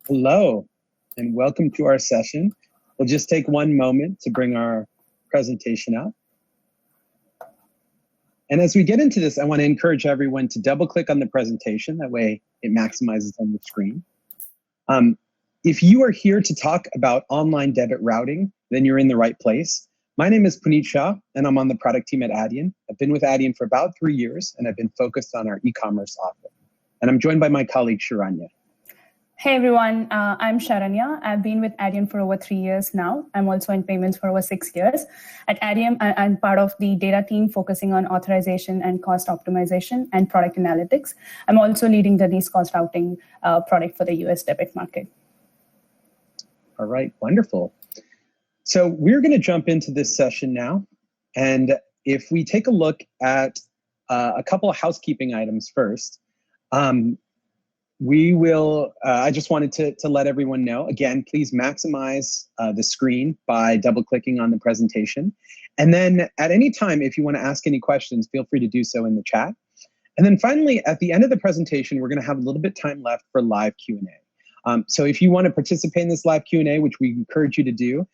Hello, and welcome to our session. We'll just take one moment to bring our presentation up. And as we get into this, I want to encourage everyone to double click on the presentation. That way it maximizes on the screen. If you are here to talk about online debit routing, then you're in the right place. My name is Puneet Shah, and I'm on the product team at Adyen. I've been with Adyen for about 3 years, and I've been focused on our e-commerce offering. And I'm joined by my colleague, Sharanya. Hey everyone, I'm Sharanya. I've been with Adyen for over 3 years now. I'm also in payments for over 6 years. At Adyen, I'm part of the data team focusing on authorization and cost optimization and product analytics. I'm also leading the least cost routing product for the US debit market. All right, wonderful. So we're going to jump into this session now. And if we take a look at a couple of housekeeping items first, we will, I just wanted to let everyone know, again, please maximize the screen by double clicking on the presentation. And then at any time, if you want to ask any questions, feel free to do so in the chat. And then finally, at the end of the presentation, we're going to have a little bit of time left for live Q&A. So if you want to participate in this live Q&A, which we encourage you to do,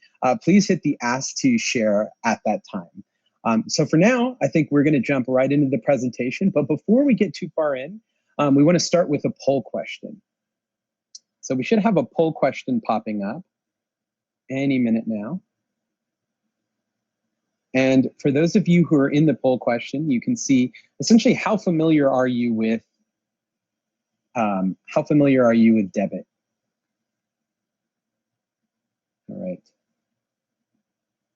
please hit the ask to share at that time. So for now, I think we're going to jump right into the presentation. But before we get too far in, we want to start with a poll question. So we should have a poll question popping up any minute now. And for those of you who are in the poll question, you can see essentially how familiar are you with debit? All right.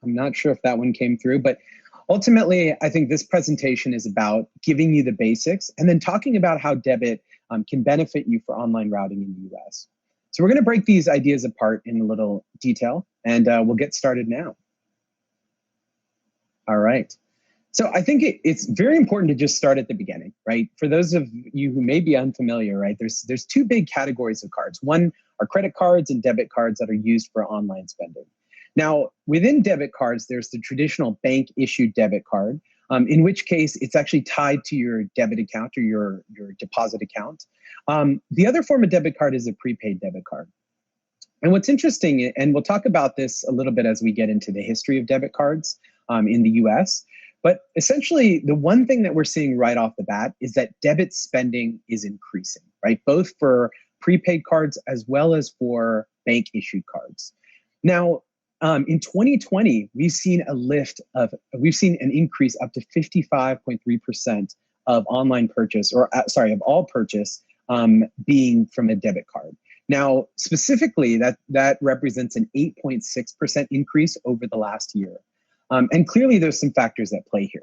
I'm not sure if that one came through, but ultimately, I think this presentation is about giving you the basics and then talking about how debit can benefit you for online routing in the US. So we're going to break these ideas apart in a little detail, and we'll get started now. All right. So I think it's very important to just start at the beginning, right? For those of you who may be unfamiliar, right, there's two big categories of cards. One are credit cards and debit cards that are used for online spending. Now, within debit cards, there's the traditional bank-issued debit card, in which case it's actually tied to your debit account or your deposit account. The other form of debit card is a prepaid debit card. And what's interesting, and we'll talk about this a little bit as we get into the history of debit cards in the US, but essentially the one thing that we're seeing right off the bat is that debit spending is increasing, right? Both for prepaid cards as well as for bank-issued cards. Now, in 2020, we've seen an increase up to 55.3% of online purchase, or of all purchase being from a debit card. Now, specifically, that represents an 8.6% increase over the last year. And clearly, there's some factors at play here.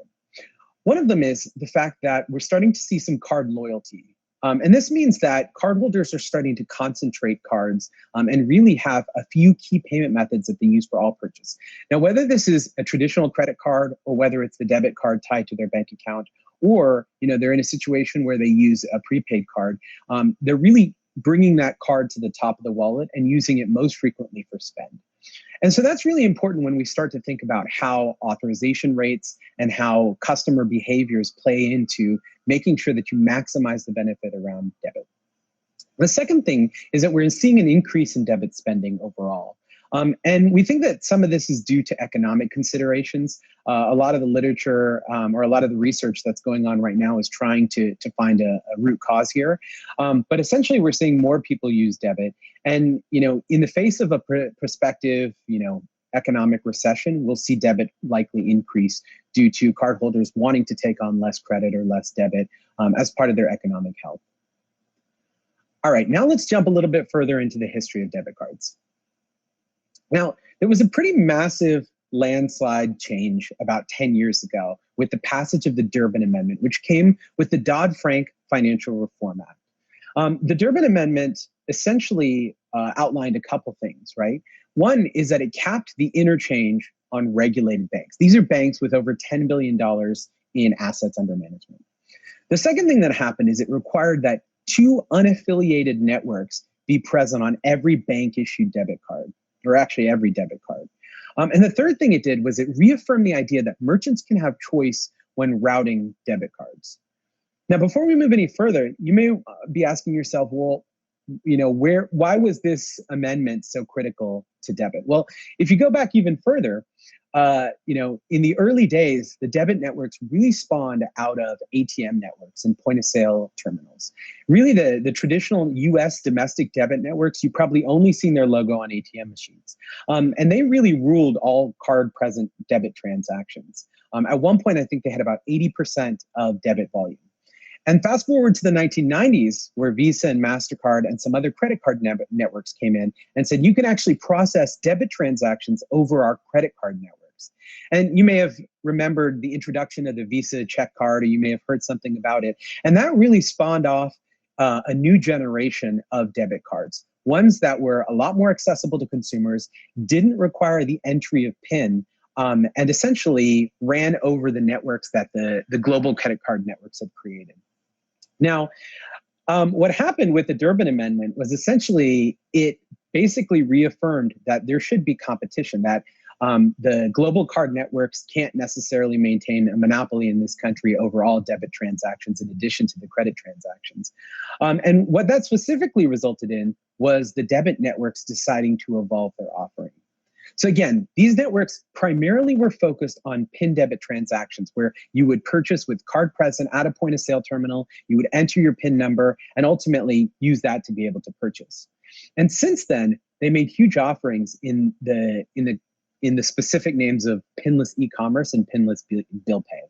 One of them is the fact that we're starting to see some card loyalty. And this means that cardholders are starting to concentrate cards and really have a few key payment methods that they use for all purchase. Now, whether this is a traditional credit card or whether it's the debit card tied to their bank account, or they're in a situation where they use a prepaid card, they're really bringing that card to the top of the wallet and using it most frequently for spend. And so that's really important when we start to think about how authorization rates and how customer behaviors play into making sure that you maximize the benefit around debit. The second thing is that we're seeing an increase in debit spending overall. And we think that some of this is due to economic considerations. A lot of the literature or a lot of the research that's going on right now is trying to find a root cause here. But essentially, we're seeing more people use debit. And in the face of a prospective economic recession, we'll see debit likely increase due to cardholders wanting to take on less credit or less debit as part of their economic health. All right, now let's jump a little bit further into the history of debit cards. Now, there was a pretty massive landslide change about 10 years ago with the passage of the Durbin Amendment, which came with the Dodd-Frank Financial Reform Act. The Durbin Amendment essentially outlined a couple things, right? One is that it capped the interchange on regulated banks. These are banks with over $10 billion in assets under management. The second thing that happened is it required that 2 unaffiliated networks be present on every bank-issued debit card, or actually every debit card. And the third thing it did was it reaffirmed the idea that merchants can have choice when routing debit cards. Now, before we move any further, you may be asking yourself, well, why was this amendment so critical to debit? Well, if you go back even further, in the early days, the debit networks really spawned out of ATM networks and point of sale terminals. Really, the traditional US domestic debit networks, you probably only seen their logo on ATM machines. And they really ruled all card present debit transactions. At one point, I think they had about 80% of debit volume. And fast forward to the 1990s, where Visa and MasterCard and some other credit card networks came in and said, you can actually process debit transactions over our credit card networks. And you may have remembered the introduction of the Visa check card, or you may have heard something about it. And that really spawned off a new generation of debit cards, ones that were a lot more accessible to consumers, didn't require the entry of PIN, and essentially ran over the networks that the global credit card networks had created. Now, what happened with the Durbin Amendment was essentially it basically reaffirmed that there should be competition, that the global card networks can't necessarily maintain a monopoly in this country over all debit transactions in addition to the credit transactions. And what that specifically resulted in was the debit networks deciding to evolve their offering. So again, these networks primarily were focused on PIN debit transactions, where you would purchase with card present at a point of sale terminal, you would enter your PIN number, and ultimately use that to be able to purchase. And since then, they made huge offerings in the specific names of pinless e-commerce and pinless bill pay.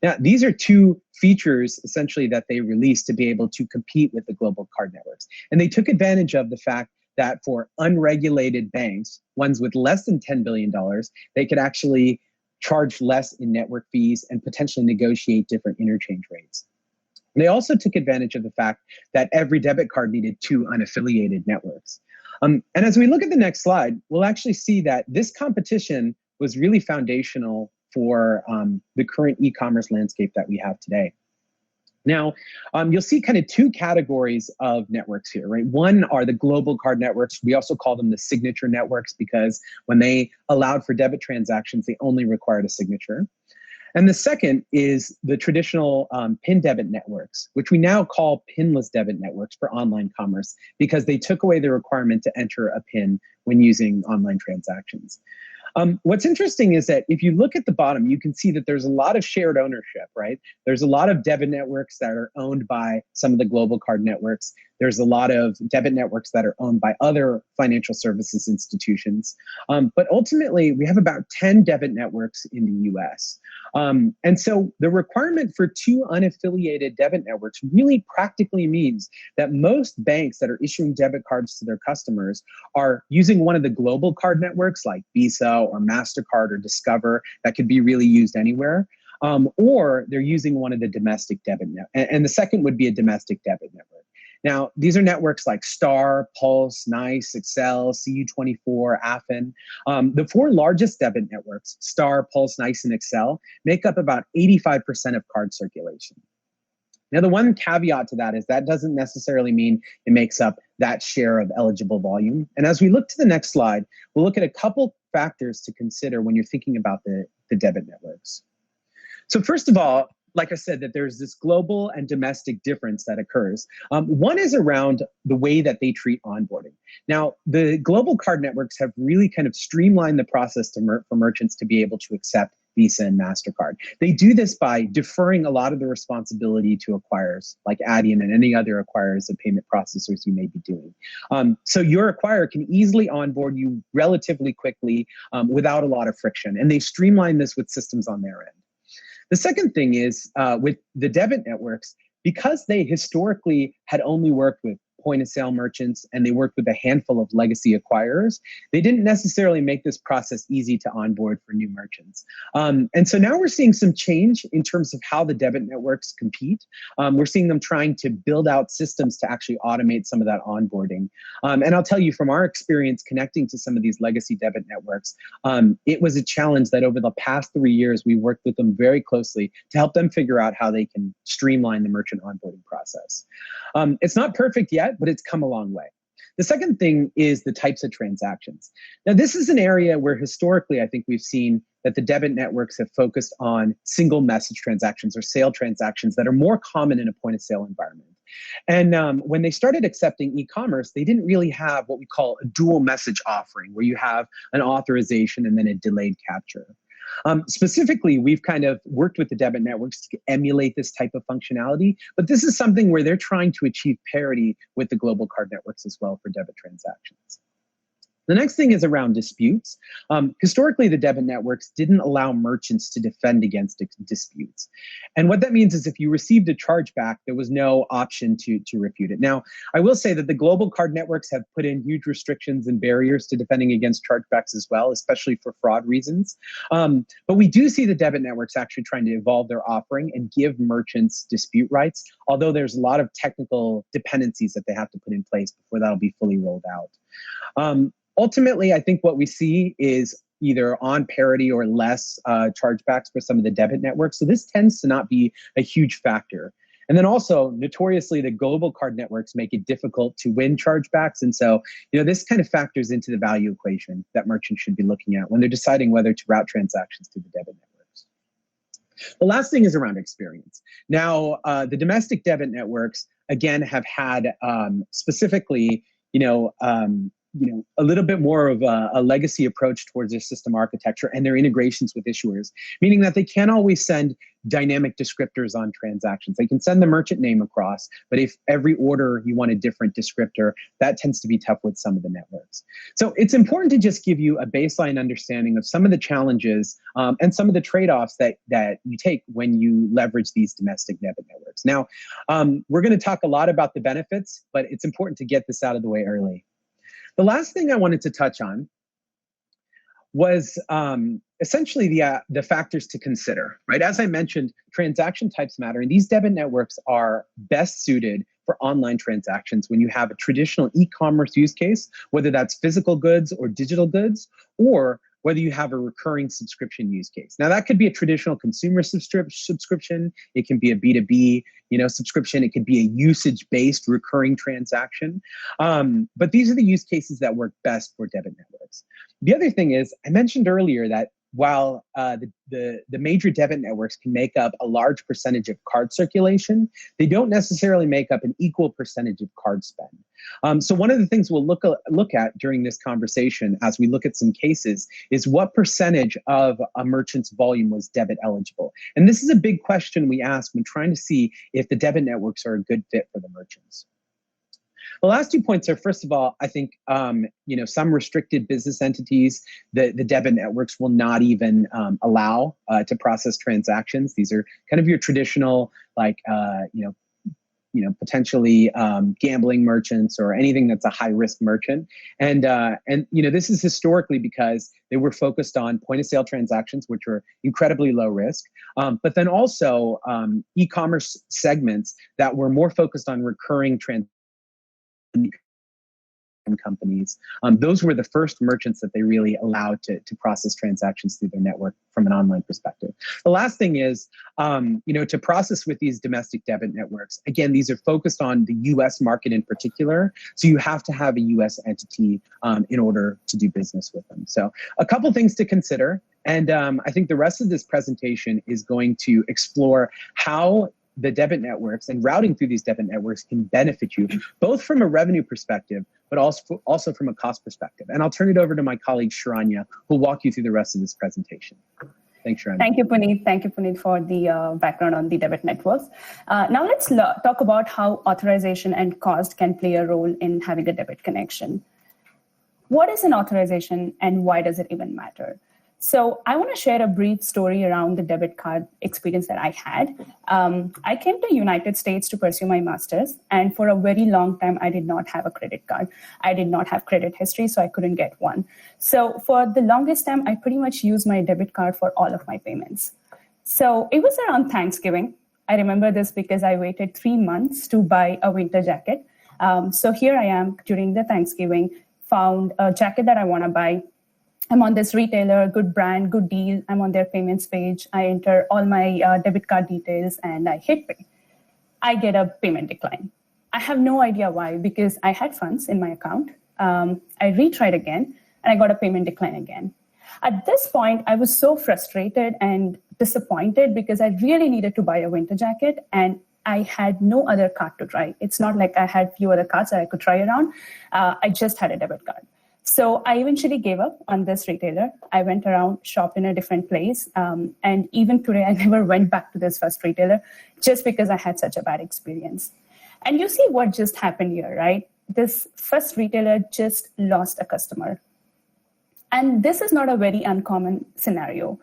Now, these are two features essentially that they released to be able to compete with the global card networks. And they took advantage of the fact that for unregulated banks, ones with less than $10 billion, they could actually charge less in network fees and potentially negotiate different interchange rates. And they also took advantage of the fact that every debit card needed two unaffiliated networks. And as we look at the next slide, we'll actually see that this competition was really foundational for the current e-commerce landscape that we have today. Now, you'll see kind of two categories of networks here, right? One are the global card networks. We also call them the signature networks because when they allowed for debit transactions, they only required a signature. And the second is the traditional PIN debit networks, which we now call pinless debit networks for online commerce because they took away the requirement to enter a PIN when using online transactions. What's interesting is that if you look at the bottom, you can see that there's a lot of shared ownership, right? There's a lot of debit networks that are owned by some of the global card networks. There's a lot of debit networks that are owned by other financial services institutions. But ultimately, we have about 10 debit networks in the US. And so the requirement for two unaffiliated debit networks really practically means that most banks that are issuing debit cards to their customers are using one of the global card networks like Visa or MasterCard or Discover that could be really used anywhere. Or they're using one of the domestic debit networks. And the second would be a domestic debit network. Now, these are networks like Star, Pulse, NICE, Excel, CU24, AFIN. The four largest debit networks, Star, Pulse, NICE, and Excel, make up about 85% of card circulation. Now, the one caveat to that is that doesn't necessarily mean it makes up that share of eligible volume. And as we look to the next slide, we'll look at a couple factors to consider when you're thinking about the debit networks. So first of all, like I said, that there's this global and domestic difference that occurs. One is around the way that they treat onboarding. Now, the global card networks have really kind of streamlined the process for merchants to be able to accept Visa and MasterCard. They do this by deferring a lot of the responsibility to acquirers like Adyen and any other acquirers of payment processors you may be doing. So your acquirer can easily onboard you relatively quickly without a lot of friction. And they streamline this with systems on their end. The second thing is with the debit networks, because they historically had only worked with point of sale merchants and they worked with a handful of legacy acquirers, they didn't necessarily make this process easy to onboard for new merchants. And so now we're seeing some change in terms of how the debit networks compete. We're seeing them trying to build out systems to actually automate some of that onboarding. And I'll tell you from our experience connecting to some of these legacy debit networks, it was a challenge that over the past 3 years, we worked with them very closely to help them figure out how they can streamline the merchant onboarding process. It's not perfect yet, but it's come a long way. The second thing is the types of transactions. Now, this is an area where historically, I think we've seen that the debit networks have focused on single message transactions or sale transactions that are more common in a point of sale environment. And when they started accepting e-commerce, they didn't really have what we call a dual message offering, where you have an authorization and then a delayed capture. Specifically, we've kind of worked with the debit networks to emulate this type of functionality, but this is something where they're trying to achieve parity with the global card networks as well for debit transactions. The next thing is around disputes. Historically, the debit networks didn't allow merchants to defend against disputes. And what that means is if you received a chargeback, there was no option to refute it. Now, I will say that the global card networks have put in huge restrictions and barriers to defending against chargebacks as well, especially for fraud reasons. But we do see the debit networks actually trying to evolve their offering and give merchants dispute rights, although there's a lot of technical dependencies that they have to put in place before that'll be fully rolled out. Ultimately, I think what we see is either on parity or less chargebacks for some of the debit networks. So this tends to not be a huge factor. And then also, notoriously, the global card networks make it difficult to win chargebacks. And so, this kind of factors into the value equation that merchants should be looking at when they're deciding whether to route transactions to the debit networks. The last thing is around experience. Now, the domestic debit networks, again, have had specifically, a little bit more of a legacy approach towards their system architecture and their integrations with issuers, meaning that they can't always send dynamic descriptors on transactions. They can send the merchant name across, but if every order you want a different descriptor, that tends to be tough with some of the networks. So it's important to just give you a baseline understanding of some of the challenges and some of the trade-offs that you take when you leverage these domestic debit networks. Now, we're going to talk a lot about the benefits, but it's important to get this out of the way early. The last thing I wanted to touch on was essentially the factors to consider, right? As I mentioned, transaction types matter, and these debit networks are best suited for online transactions when you have a traditional e-commerce use case, whether that's physical goods or digital goods, or whether you have a recurring subscription use case. Now, that could be a traditional consumer subscription. It can be a B2B subscription. It could be a usage-based recurring transaction. But these are the use cases that work best for debit networks. The other thing is, I mentioned earlier that while the major debit networks can make up a large percentage of card circulation, they don't necessarily make up an equal percentage of card spend. So one of the things we'll look at during this conversation as we look at some cases is what percentage of a merchant's volume was debit eligible. And this is a big question we ask when trying to see if the debit networks are a good fit for the merchants. The last 2 points are, first of all, I think, some restricted business entities, the debit networks will not even allow to process transactions. These are kind of your traditional, potentially gambling merchants or anything that's a high-risk merchant. And this is historically because they were focused on point-of-sale transactions, which are incredibly low risk, but then also e-commerce segments that were more focused on recurring transactions. Companies. Those were the first merchants that they really allowed to process transactions through their network from an online perspective. The last thing is, to process with these domestic debit networks, again, these are focused on the US market in particular. So you have to have a US entity in order to do business with them. So a couple things to consider. And I think the rest of this presentation is going to explore how the debit networks and routing through these debit networks can benefit you, both from a revenue perspective, but also from a cost perspective. And I'll turn it over to my colleague, Sharanya, who'll walk you through the rest of this presentation. Thanks, Sharanya. Thank you, Puneet. Thank you, Puneet, for the background on the debit networks. Now let's talk about how authorization and cost can play a role in having a debit connection. What is an authorization and why does it even matter? So I want to share a brief story around the debit card experience that I had. I came to the United States to pursue my master's, and for a very long time, I did not have a credit card. I did not have credit history, so I couldn't get one. So for the longest time, I pretty much used my debit card for all of my payments. So it was around Thanksgiving. I remember this because I waited 3 months to buy a winter jacket. So here I am during the Thanksgiving, found a jacket that I want to buy. I'm on this retailer, good brand, good deal. I'm on their payments page. I enter all my debit card details and I hit pay. I get a payment decline. I have no idea why, because I had funds in my account. I retried again and I got a payment decline again. At this point, I was so frustrated and disappointed because I really needed to buy a winter jacket and I had no other card to try. It's not like I had few other cards that I could try around. I just had a debit card. So I eventually gave up on this retailer. I went around, shopped in a different place. And even today, I never went back to this first retailer just because I had such a bad experience. And you see what just happened here, right? This first retailer just lost a customer. And this is not a very uncommon scenario.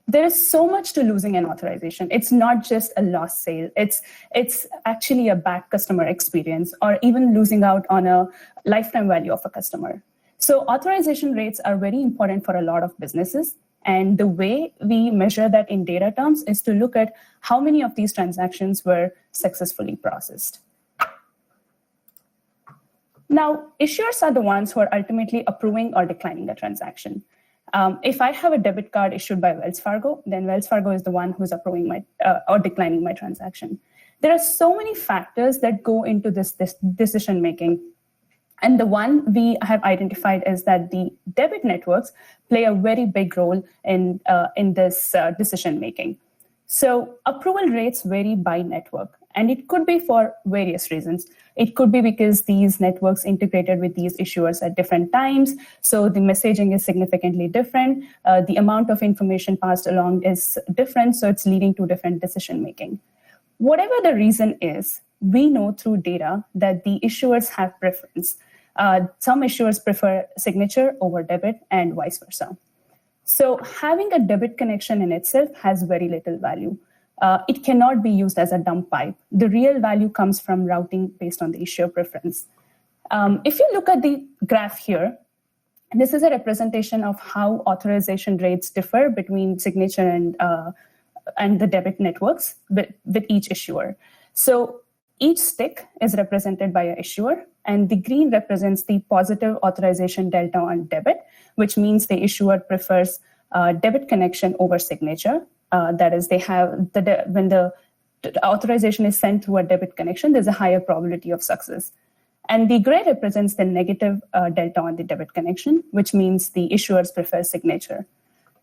There is so much to losing an authorization. It's not just a lost sale. It's actually a bad customer experience, or even losing out on a lifetime value of a customer. So authorization rates are very important for a lot of businesses. And the way we measure that in data terms is to look at how many of these transactions were successfully processed. Now, issuers are the ones who are ultimately approving or declining the transaction. If I have a debit card issued by Wells Fargo, then Wells Fargo is the one who's approving my or declining my transaction. There are so many factors that go into this decision making. And the one we have identified is that the debit networks play a very big role in this decision making. So approval rates vary by network, and it could be for various reasons. It could be because these networks integrated with these issuers at different times, so the messaging is significantly different. The amount of information passed along is different, so it's leading to different decision making. Whatever the reason is, we know through data that the issuers have preference. Some issuers prefer signature over debit and vice versa. So having a debit connection in itself has very little value. It cannot be used as a dump pipe. The real value comes from routing based on the issuer preference. If you look at the graph here, this is a representation of how authorization rates differ between signature and the debit networks with each issuer. So each stick is represented by an issuer, and the green represents the positive authorization delta on debit, which means the issuer prefers debit connection over signature. That is, they have when the authorization is sent through a debit connection, there's a higher probability of success. And the gray represents the negative delta on the debit connection, which means the issuers prefer signature.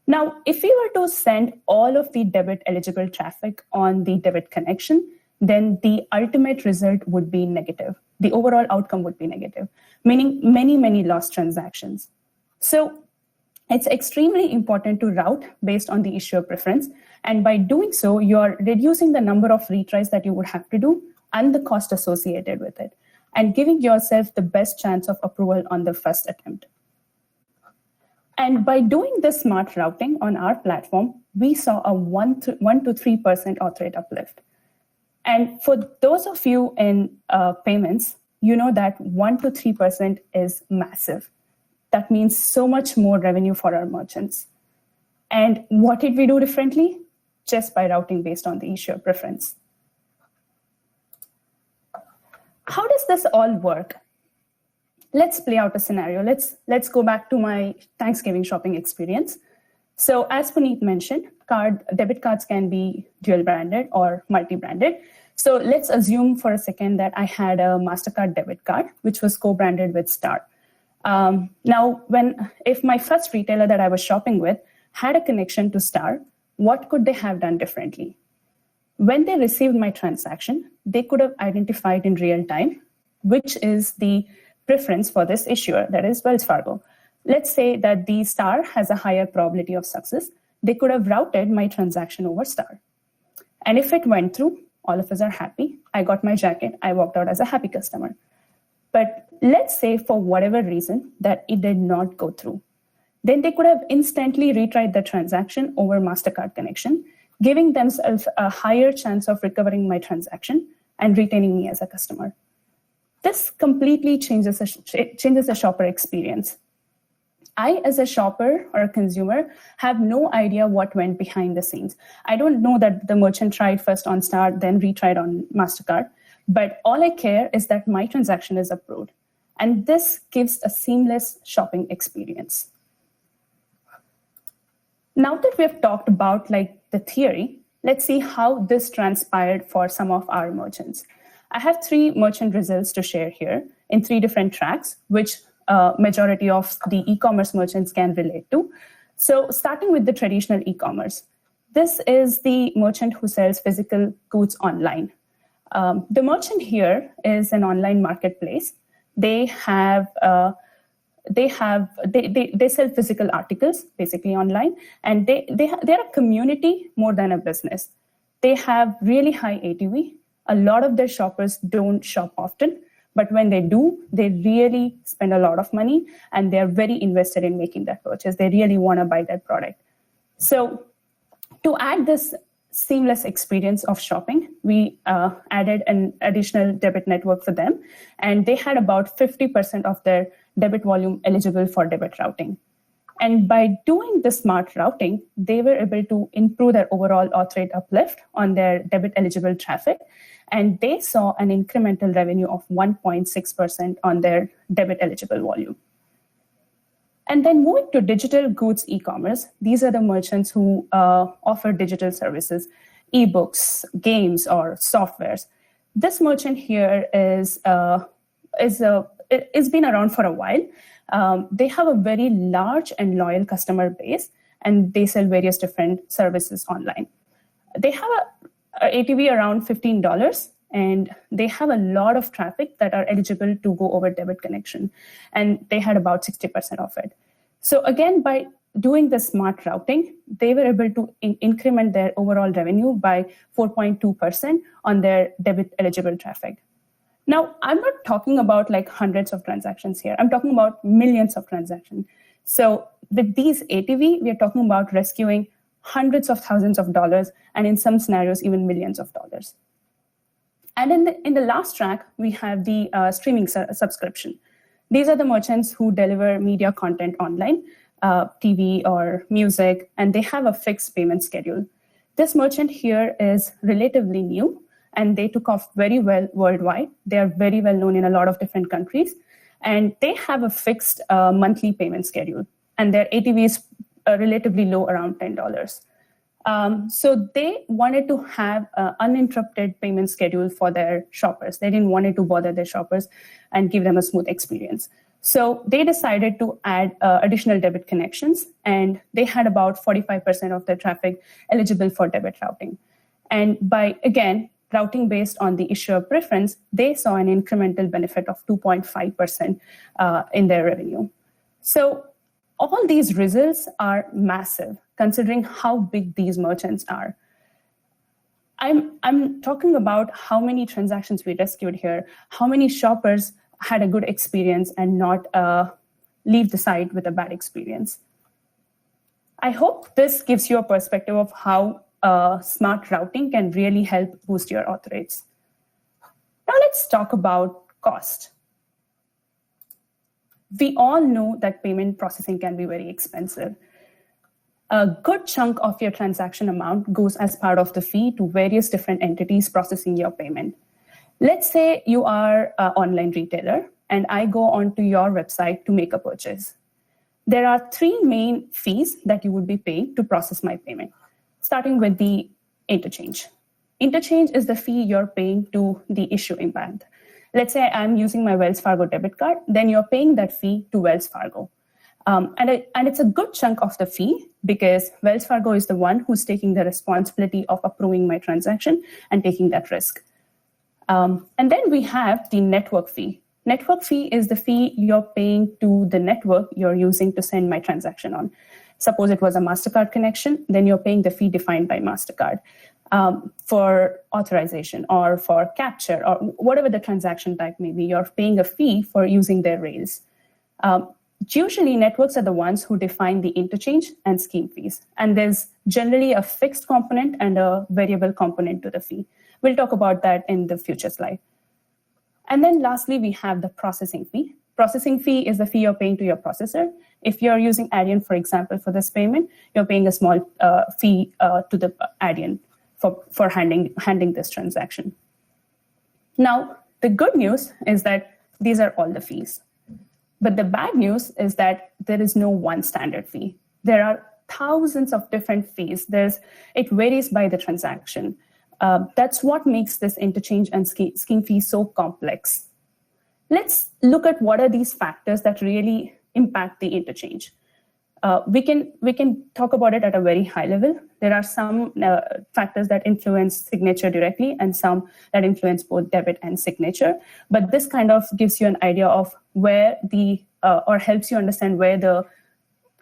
Now, if we were to send all of the debit eligible traffic on the debit connection, then the ultimate result would be negative. The overall outcome would be negative, meaning many, many lost transactions. So it's extremely important to route based on the issuer preference. And by doing so, you're reducing the number of retries that you would have to do and the cost associated with it, and giving yourself the best chance of approval on the first attempt. And by doing this smart routing on our platform, we saw a 1 to 3% auth rate uplift. And for those of you in payments, you know that 1 to 3% is massive. That means so much more revenue for our merchants. And what did we do differently? Just by routing based on the issuer preference. How does this all work? Let's play out a scenario. Let's go back to my Thanksgiving shopping experience. So as Puneet mentioned, debit cards can be dual branded or multi-branded. So let's assume for a second that I had a MasterCard debit card, which was co-branded with Star. Now, if my first retailer that I was shopping with had a connection to Star, what could they have done differently? When they received my transaction, they could have identified in real time, which is the preference for this issuer, that is Wells Fargo. Let's say that the Star has a higher probability of success. They could have routed my transaction over Star. And if it went through, all of us are happy. I got my jacket. I walked out as a happy customer. But let's say for whatever reason that it did not go through. Then they could have instantly retried the transaction over MasterCard connection, giving themselves a higher chance of recovering my transaction and retaining me as a customer. This completely changes the shopper experience. I, as a shopper or a consumer, have no idea what went behind the scenes. I don't know that the merchant tried first on Star, then retried on MasterCard. But all I care is that my transaction is approved. And this gives a seamless shopping experience. Now that we've talked about the theory, let's see how this transpired for some of our merchants. I have 3 merchant results to share here in 3 different tracks, which majority of the e-commerce merchants can relate to. So starting with the traditional e-commerce, This is the merchant who sells physical goods online. The merchant here is an online marketplace. They sell physical articles basically online, and they're a community more than a business. They have really high ATV. A lot of their shoppers don't shop often, but when they do, they really spend a lot of money, and they're very invested in making that purchase. They really want to buy that product. So to add this seamless experience of shopping, we added an additional debit network for them, and they had about 50% of their debit volume eligible for debit routing. And by doing the smart routing, they were able to improve their overall auth rate uplift on their debit eligible traffic, and they saw an incremental revenue of 1.6% on their debit eligible volume. And then moving to digital goods e-commerce, these are the merchants who offer digital services, ebooks, games, or softwares. This merchant here is been around for a while. They have a very large and loyal customer base, and they sell various different services online. They have a ATV around $15, and they have a lot of traffic that are eligible to go over debit connection, and they had about 60% of it. So again, by doing the smart routing, they were able to increment their overall revenue by 4.2% on their debit eligible traffic. Now, I'm not talking about like hundreds of transactions here. I'm talking about millions of transactions. So with these ATV, we are talking about rescuing hundreds of thousands of dollars, and in some scenarios, even millions of dollars. And in the last track, we have the streaming subscription. These are the merchants who deliver media content online, TV or music, and they have a fixed payment schedule. This merchant here is relatively new, and they took off very well worldwide. They are very well known in a lot of different countries, and they have a fixed monthly payment schedule, and their ATV is relatively low, around $10. So they wanted to have an uninterrupted payment schedule for their shoppers. They didn't want it to bother their shoppers and give them a smooth experience. So they decided to add additional debit connections, and they had about 45% of their traffic eligible for debit routing. And by, again, routing based on the issuer preference, they saw an incremental benefit of 2.5% in their revenue. So all these results are massive, considering how big these merchants are. I'm talking about how many transactions we rescued here, how many shoppers had a good experience and not leave the site with a bad experience. I hope this gives you a perspective of how smart routing can really help boost your auth rates. Now let's talk about cost. We all know that payment processing can be very expensive. A good chunk of your transaction amount goes as part of the fee to various different entities processing your payment. Let's say you are an online retailer, and I go onto your website to make a purchase. There are three main fees that you would be paying to process my payment, starting with the interchange. Interchange is the fee you're paying to the issuing bank. Let's say I'm using my Wells Fargo debit card, then you're paying that fee to Wells Fargo. And it's a good chunk of the fee because Wells Fargo is the one who's taking the responsibility of approving my transaction and taking that risk. And then we have the network fee. Network fee is the fee you're paying to the network you're using to send my transaction on. Suppose it was a MasterCard connection, then you're paying the fee defined by MasterCard. For authorization or for capture or whatever the transaction type may be, you're paying a fee for using their rails. Usually, networks are the ones who define the interchange and scheme fees. And there's generally a fixed component and a variable component to the fee. We'll talk about that in the future slide. And then lastly, we have the processing fee. Processing fee is the fee you're paying to your processor. If you're using Adyen, for example, for this payment, you're paying a small fee to the Adyen for handling this transaction. Now, the good news is that these are all the fees. But the bad news is that there is no one standard fee. There are thousands of different fees. It varies by the transaction. That's what makes this interchange and scheme fee so complex. Let's look at what are these factors that really impact the interchange. we can talk about it at a very high level. There are some factors that influence signature directly and some that influence both debit and signature. But this kind of gives you an idea of where or helps you understand where the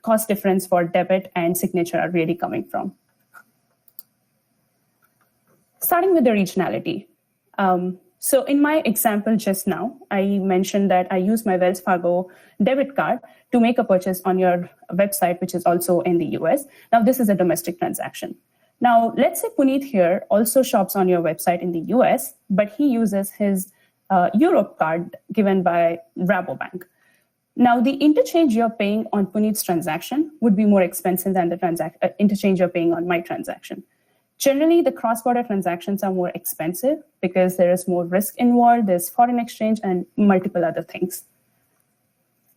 cost difference for debit and signature are really coming from. Starting with the regionality. So in my example just now, I mentioned that I use my Wells Fargo debit card to make a purchase on your website, which is also in the US. Now, this is a domestic transaction. Now, let's say Puneet here also shops on your website in the US, but he uses his Europe card given by Rabobank. Now, the interchange you're paying on Puneet's transaction would be more expensive than the interchange you're paying on my transaction. Generally, the cross-border transactions are more expensive because there is more risk involved, there's foreign exchange, and multiple other things.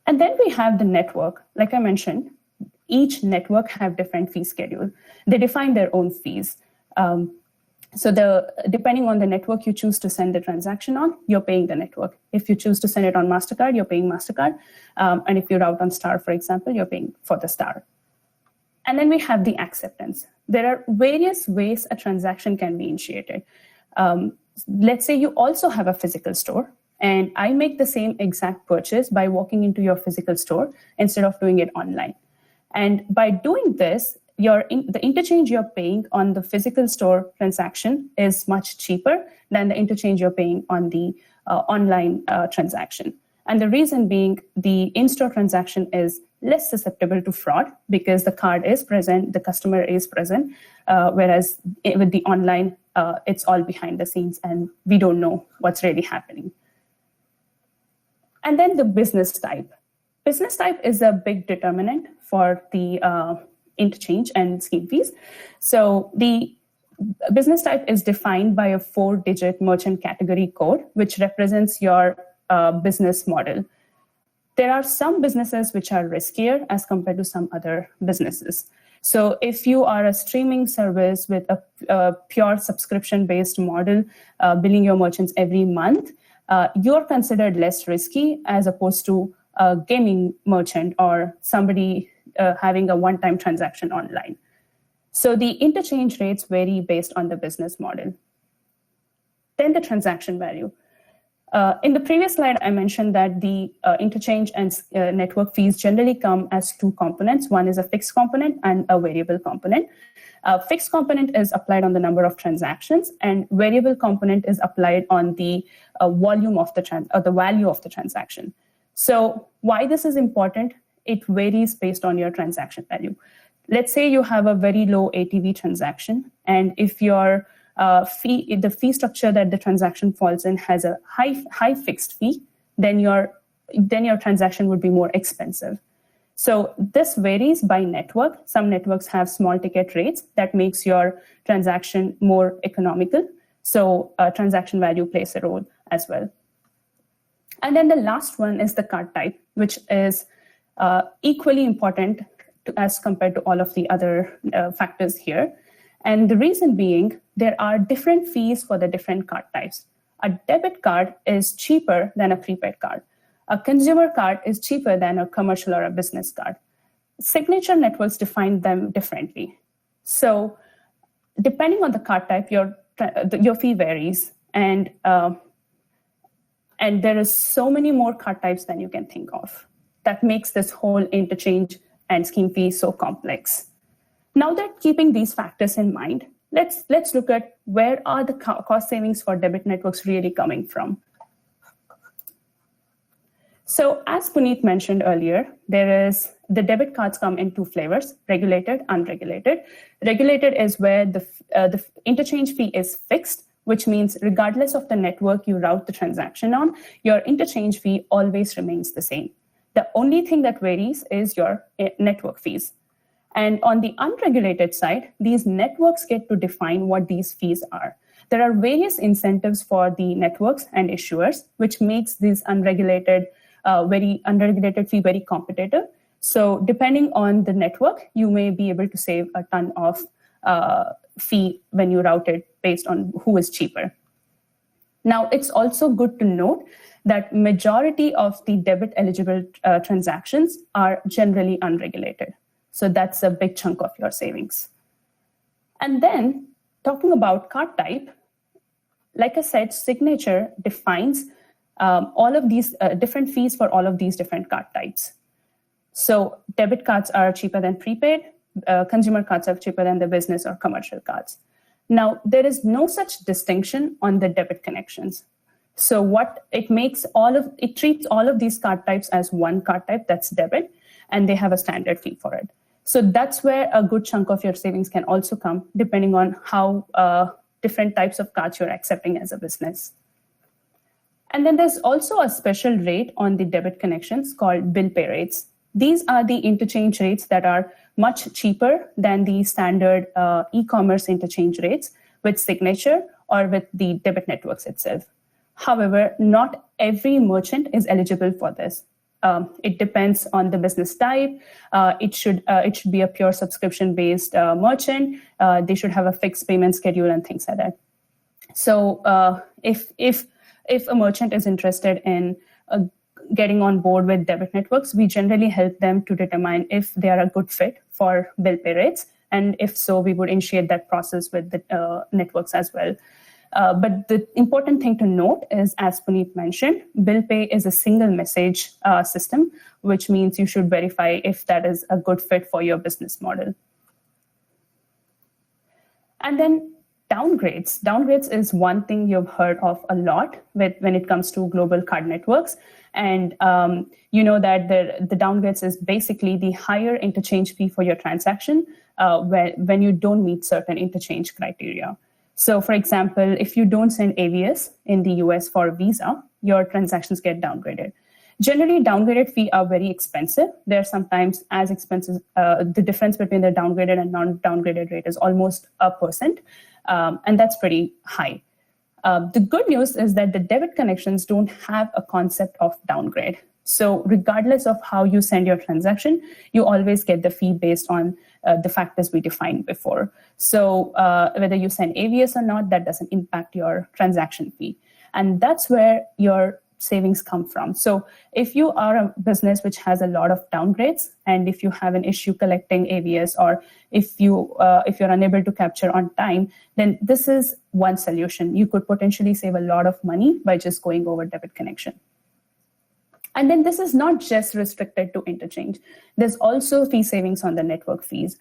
And then we have the network. Like I mentioned, each network have different fee schedule. They define their own fees. So depending on the network you choose to send the transaction on, you're paying the network. If you choose to send it on MasterCard, you're paying MasterCard. And if you route on Star, for example, you're paying for the Star. And then we have the acceptance. There are various ways a transaction can be initiated. Let's say you also have a physical store, and I make the same exact purchase by walking into your physical store instead of doing it online. And by doing this, the interchange you're paying on the physical store transaction is much cheaper than the interchange you're paying on the online transaction. And the reason being, the in-store transaction is less susceptible to fraud because the card is present, the customer is present, whereas with the online, it's all behind the scenes and we don't know what's really happening. And then the business type. Business type is a big determinant for the interchange and scheme fees. So the business type is defined by a 4-digit merchant category code, which represents your business model. There are some businesses which are riskier as compared to some other businesses. So if you are a streaming service with a pure subscription-based model, billing your merchants every month, you're considered less risky as opposed to a gaming merchant or somebody having a one-time transaction online. So the interchange rates vary based on the business model. Then the transaction value. In the previous slide, I mentioned that the interchange and network fees generally come as two components. One is a fixed component and a variable component. Fixed component is applied on the number of transactions, and variable component is applied on the volume of the value of the transaction. So why this is important? It varies based on your transaction value. Let's say you have a very low ATV transaction, and if your the fee structure that the transaction falls in has a high fixed fee, then your transaction would be more expensive. So this varies by network. Some networks have small ticket rates that makes your transaction more economical. So transaction value plays a role as well. And then the last one is the card type, which is equally important as compared to all of the other factors here. And the reason being, there are different fees for the different card types. A debit card is cheaper than a prepaid card. A consumer card is cheaper than a commercial or a business card. Signature networks define them differently. So depending on the card type, your fee varies. And there is so many more card types than you can think of. That makes this whole interchange and scheme fee so complex. Now that keeping these factors in mind, let's look at where are the cost savings for debit networks really coming from. So as Puneet mentioned earlier, the debit cards come in two flavors, regulated, unregulated. Regulated is where the interchange fee is fixed, which means regardless of the network you route the transaction on, your interchange fee always remains the same. The only thing that varies is your network fees. And on the unregulated side, these networks get to define what these fees are. There are various incentives for the networks and issuers, which makes this unregulated fee very competitive. So depending on the network, you may be able to save a ton of fee when you route it based on who is cheaper. Now, it's also good to note that majority of the debit eligible transactions are generally unregulated. So that's a big chunk of your savings. And then talking about card type, like I said, signature defines all of these different fees for all of these different card types. So debit cards are cheaper than prepaid. Consumer cards are cheaper than the business or commercial cards. Now, there is no such distinction on the debit connections. So what it makes it treats all of these card types as one card type, that's debit, and they have a standard fee for it. So that's where a good chunk of your savings can also come, depending on how different types of cards you're accepting as a business. And then there's also a special rate on the debit connections called bill pay rates. These are the interchange rates that are much cheaper than the standard e-commerce interchange rates with signature or with the debit networks itself. However, not every merchant is eligible for this. It depends on the business type. It should be a pure subscription-based merchant. They should have a fixed payment schedule and things like that. So if a merchant is interested in getting on board with debit networks, we generally help them to determine if they are a good fit for bill pay rates. And if so, we would initiate that process with the networks as well. But the important thing to note is, as Puneet mentioned, bill pay is a single message system, which means you should verify if that is a good fit for your business model. And then downgrades. Downgrades is one thing you've heard of a lot when it comes to global card networks. And you know that the downgrades is basically the higher interchange fee for your transaction when you don't meet certain interchange criteria. So for example, if you don't send AVS in the US for Visa, your transactions get downgraded. Generally, downgraded fees are very expensive. They're sometimes as expensive. The difference between the downgraded and non-downgraded rate is almost 1%, and that's pretty high. The good news is that the debit connections don't have a concept of downgrade. So regardless of how you send your transaction, you always get the fee based on the factors we defined before. So whether you send AVS or not, that doesn't impact your transaction fee. And that's where your savings come from. So if you are a business which has a lot of downgrades, and if you have an issue collecting AVS, or if you're unable to capture on time, then this is one solution. You could potentially save a lot of money by just going over debit connection. And then this is not just restricted to interchange. There's also fee savings on the network fees.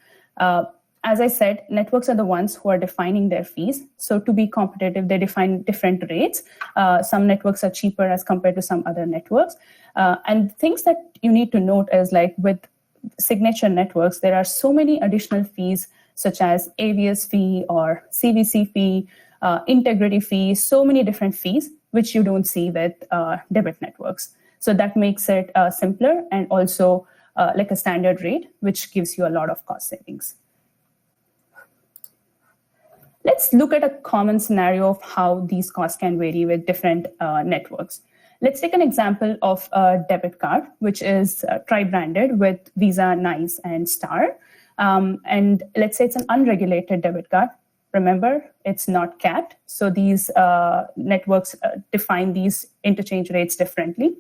As I said, networks are the ones who are defining their fees. So to be competitive, they define different rates. Some networks are cheaper as compared to some other networks. And things that you need to note is, like with signature networks, there are so many additional fees, such as AVS fee or CVC fee, integrity fee, so many different fees, which you don't see with debit networks. So that makes it simpler, and also like a standard rate, which gives you a lot of cost savings. Let's look at a common scenario of how these costs can vary with different networks. Let's take an example of a debit card, which is tri-branded with Visa, Nice, and Star. And let's say it's an unregulated debit card. Remember, it's not capped. So these networks define these interchange rates differently.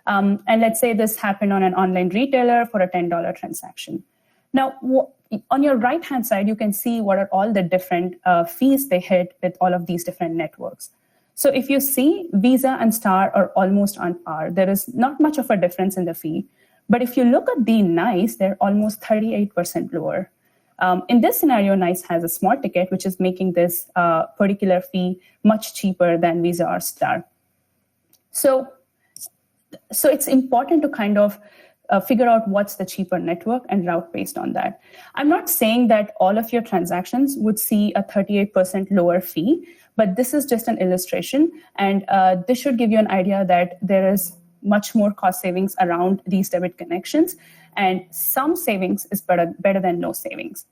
And let's say this happened on an online retailer for a $10 transaction. Now, on your right-hand side, you can see what are all the different fees they hit with all of these different networks. So if you see, Visa and Star are almost on par. There is not much of a difference in the fee. But if you look at the Nice, they're almost 38% lower. In this scenario, Nice has a small ticket, which is making this particular fee much cheaper than Visa or Star. So it's important to kind of figure out what's the cheaper network and route based on that. I'm not saying that all of your transactions would see a 38% lower fee, but this is just an illustration. And this should give you an idea that there is much more cost savings around these debit connections. And some savings is better than no savings.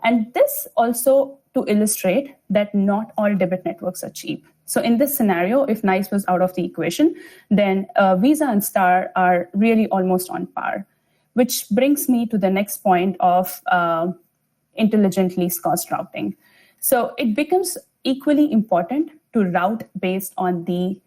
And this also to illustrate that not all debit networks are cheap. So in this scenario, if Nice was out of the equation, then Visa and Star are really almost on par, which brings me to the next point of intelligent least cost routing. So it becomes equally important to route based on the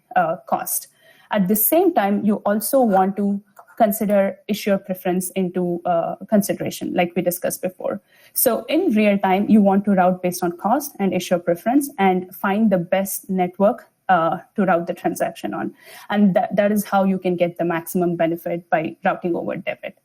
cost. At the same time, you also want to consider issuer preference into consideration, like we discussed before. So in real time, you want to route based on cost and issuer preference and find the best network to route the transaction on. And that is how you can get the maximum benefit by routing over debit.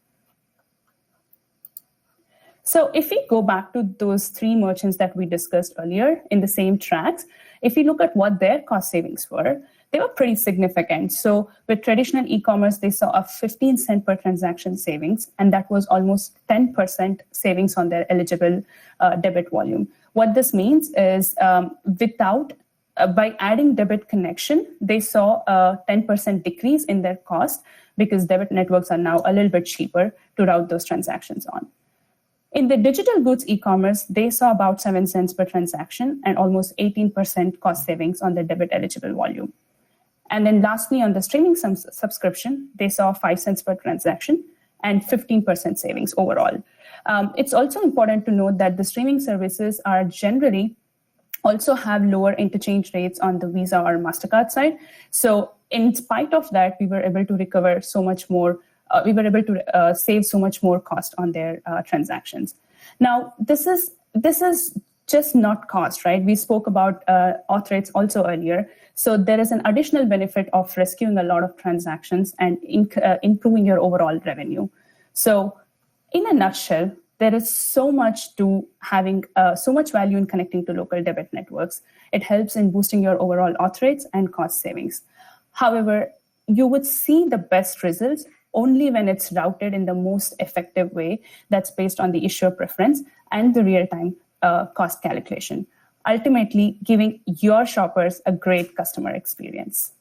So if we go back to those 3 merchants that we discussed earlier in the same tracks, if we look at what their cost savings were, they were pretty significant. So with traditional e-commerce, they saw a 15 cent per transaction savings, and that was almost 10% savings on their eligible debit volume. What this means is by adding debit connection, they saw a 10% decrease in their cost because debit networks are now a little bit cheaper to route those transactions on. In the digital goods e-commerce, they saw about 7 cents per transaction and almost 18% cost savings on their debit eligible volume. And then lastly, on the streaming subscription, they saw 5 cents per transaction and 15% savings overall. It's also important to note that the streaming services are generally also have lower interchange rates on the Visa or MasterCard side. So in spite of that, we were able to recover so much more. We were able to save so much more cost on their transactions. Now, this is just not cost, right? We spoke about auth rates also earlier. So there is an additional benefit of rescuing a lot of transactions and improving your overall revenue. So in a nutshell, there is so much to having so much value in connecting to local debit networks. It helps in boosting your overall auth rates and cost savings. However, you would see the best results only when it's routed in the most effective way that's based on the issuer preference and the real-time cost calculation, ultimately giving your shoppers a great customer experience.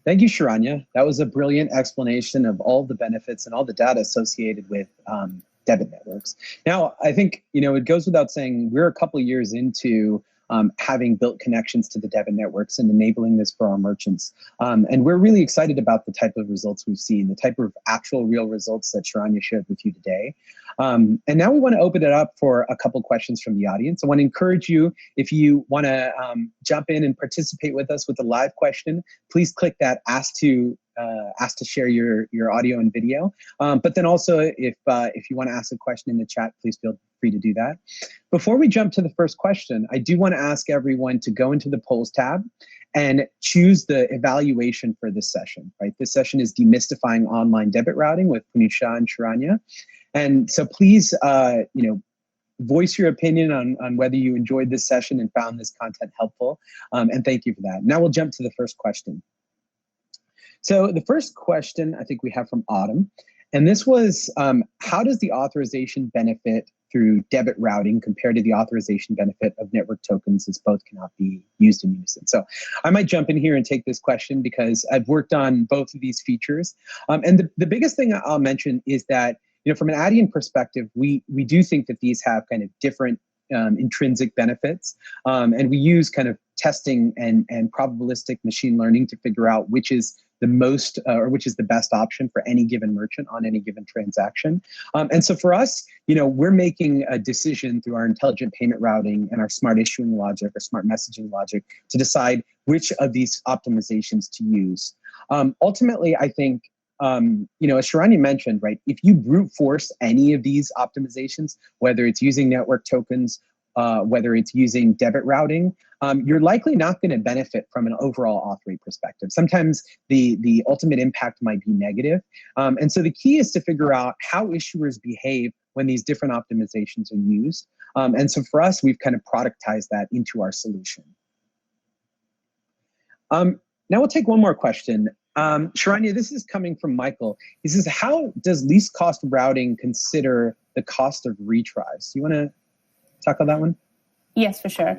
Thank you, Sharanya. That was a brilliant explanation of all the benefits and all the data associated with debit networks. Now, I think it goes without saying we're a couple of years into having built connections to the debit networks and enabling this for our merchants. And we're really excited about the type of results we've seen, the type of actual real results that Sharanya shared with you today. And now we want to open it up for a couple questions from the audience. I want to encourage you, if you want to jump in and participate with us with a live question, please click that ask to share your audio and video. But then also, if you want to ask a question in the chat, please feel free to do that. Before we jump to the first question, I do want to ask everyone to go into the polls tab and choose the evaluation for this session. Right, this session is demystifying online debit routing with Punisha and Sharanya, and so please, voice your opinion on whether you enjoyed this session and found this content helpful. And thank you for that. Now we'll jump to the first question. So the first question I think we have from Autumn, and this was, how does the authorization benefit through debit routing compared to the authorization benefit of network tokens, as both cannot be used in unison? So I might jump in here and take this question because I've worked on both of these features. And the biggest thing I'll mention is that, from an Adyen perspective, we do think that these have kind of different intrinsic benefits. And we use kind of testing and probabilistic machine learning to figure out which is the most or which is the best option for any given merchant on any given transaction. And so for us, we're making a decision through our intelligent payment routing and our smart issuing logic or smart messaging logic to decide which of these optimizations to use. Ultimately, I think, as Sharanya mentioned, right, if you brute force any of these optimizations, whether it's using network tokens, whether it's using debit routing, you're likely not going to benefit from an overall auth rate perspective. Sometimes the ultimate impact might be negative. And so the key is to figure out how issuers behave when these different optimizations are used. And so for us, we've kind of productized that into our solution. Now we'll take one more question. Sharanya, this is coming from Michael. He says, how does least cost routing consider the cost of retries? Do you want to tackle that one? Yes, for sure.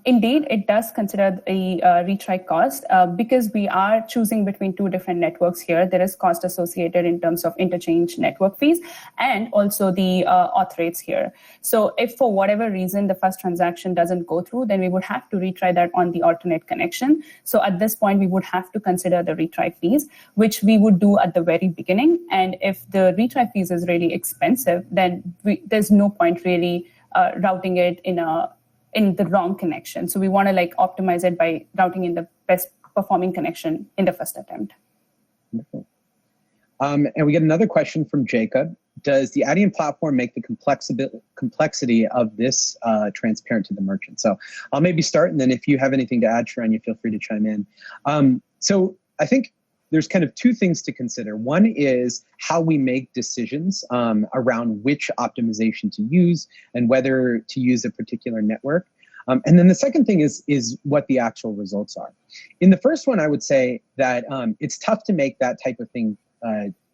Indeed, it does consider the retry cost because we are choosing between two different networks here. There is cost associated in terms of interchange network fees and also the auth rates here. So if for whatever reason the first transaction doesn't go through, then we would have to retry that on the alternate connection. So at this point, we would have to consider the retry fees, which we would do at the very beginning. And if the retry fees is really expensive, then there's no point really routing it in the wrong connection. So we want to optimize it by routing in the best performing connection in the first attempt. Wonderful. And we get another question from Jacob. Does the Adyen platform make the complexity of this transparent to the merchant? So I'll maybe start, and then if you have anything to add, Sharanya, feel free to chime in. So I think there's kind of two things to consider. One is how we make decisions around which optimization to use and whether to use a particular network. And then the second thing is what the actual results are. In the first one, I would say that it's tough to make that type of thing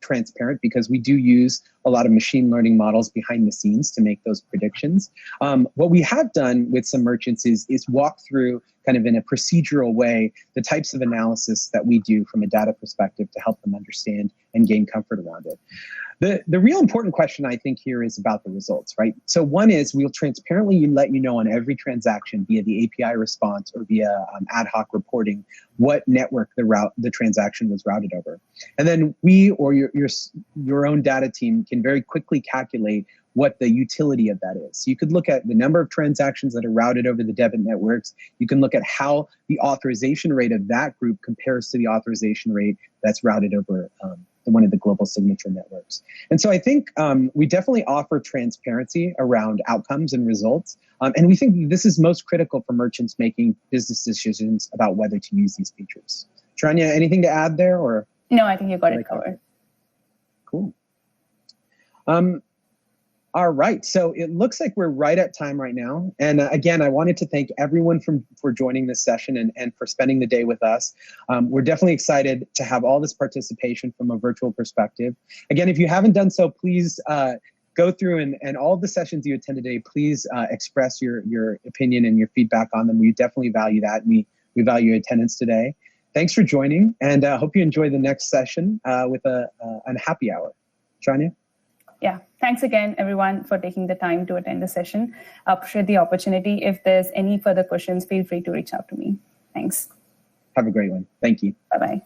transparent because we do use a lot of machine learning models behind the scenes to make those predictions. What we have done with some merchants is walk through kind of in a procedural way the types of analysis that we do from a data perspective to help them understand and gain comfort around it. The real important question I think here is about the results, right? So one is we'll transparently let you know on every transaction via the API response or via ad hoc reporting what network the transaction was routed over. And then we or your own data team can very quickly calculate what the utility of that is. So you could look at the number of transactions that are routed over the debit networks. You can look at how the authorization rate of that group compares to the authorization rate that's routed over one of the global signature networks. And so I think we definitely offer transparency around outcomes and results. And we think this is most critical for merchants making business decisions about whether to use these features. Sharanya, anything to add there? Or no, I think you got it covered. Cool. All right, so it looks like we're right at time right now. And again, I wanted to thank everyone for joining this session and for spending the day with us. We're definitely excited to have all this participation from a virtual perspective. Again, if you haven't done so, please go through and all the sessions you attend today, please express your opinion and your feedback on them. We definitely value that, and we value your attendance today. Thanks for joining, and I hope you enjoy the next session with a happy hour. Shania? Yeah, thanks again, everyone, for taking the time to attend the session. I appreciate the opportunity. If there's any further questions, feel free to reach out to me. Thanks. Have a great one. Thank you. Bye-bye.